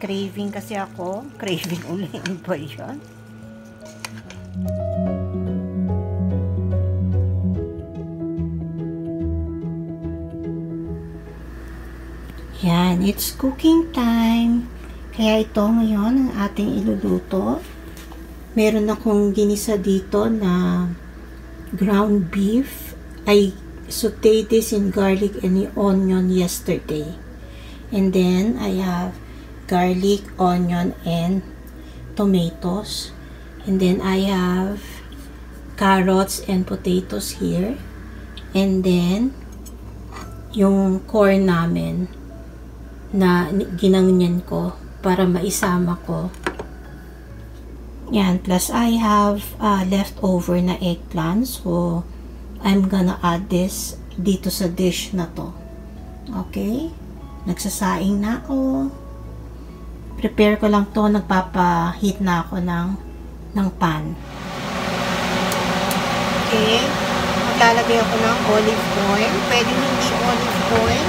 craving kasi ako. Craving ulit. Ano ba yan? Yan, it's cooking time. Kaya ito ngayon ang ating iluluto. Meron akong ginisa dito na ground beef. I sauteed this in garlic and onion yesterday. And then I have garlic, onion, and tomatoes. And then I have carrots and potatoes here. And then yung corn namin na ginanyan ko para maisama ko. Yan, plus I have leftover na eggplant, so I'm gonna add this dito sa dish na to. Okay? Nagsasaing na ako. Prepare ko lang to, nagpapa-heat na ako ng pan. Okay? Maglalagay ako ng olive oil. Pwede hindi olive oil.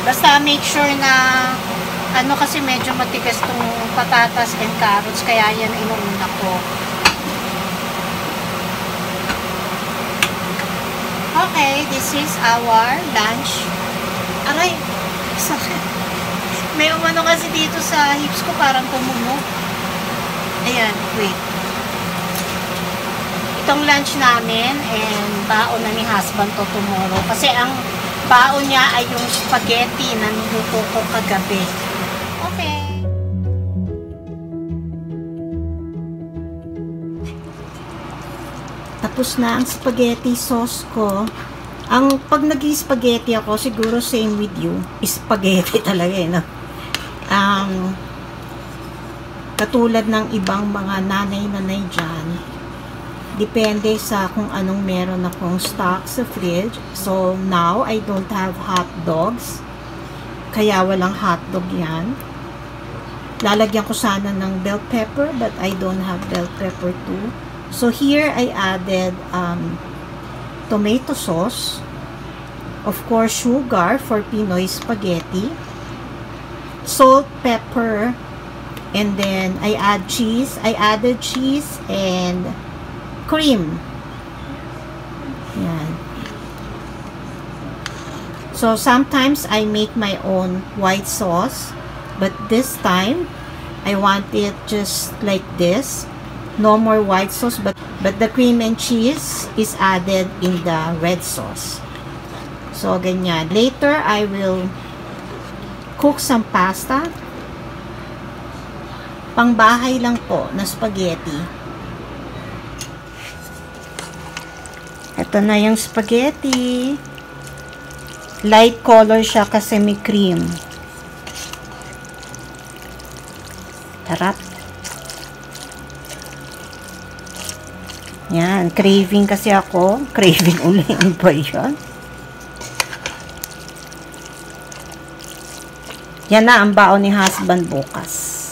Basta make sure na ano, kasi medyo matigas tong patatas and carrots, kaya yan inuuna ko. Okay, this is our lunch. Aray, sakit. May umano kasi dito sa hips ko, parang tumunog. Ayan, wait. Itong lunch namin and baon na ni husband to tomorrow. Kasi ang baon niya ay yung spaghetti na niluto ko kagabi. Okay. Tapos na ang spaghetti sauce ko. Ang pag nag-spaghetti ako, siguro same with you, spaghetti talaga no? Katulad ng ibang mga nanay-nanay dyan, depende sa kung anong meron akong stock sa fridge. So now, I don't have hot dogs, kaya walang hot dog yan. Lalagyan ko sana ng bell pepper, but I don't have bell pepper too. So here, I added tomato sauce, of course sugar for Pinoy spaghetti, salt, pepper, and then I add cheese. I added cheese and cream. Yan. So sometimes I make my own white sauce, but this time I want it just like this. No more white sauce, but the cream and cheese is added in the red sauce. So, ganyan. Later, I will cook some pasta. Pangbahay lang po na spaghetti. Ito na yung spaghetti. Light color siya kasi may cream. Sarap. Yan, craving kasi ako. Craving ulit. Ano ba yun? Yan na ang baon ni husband bukas.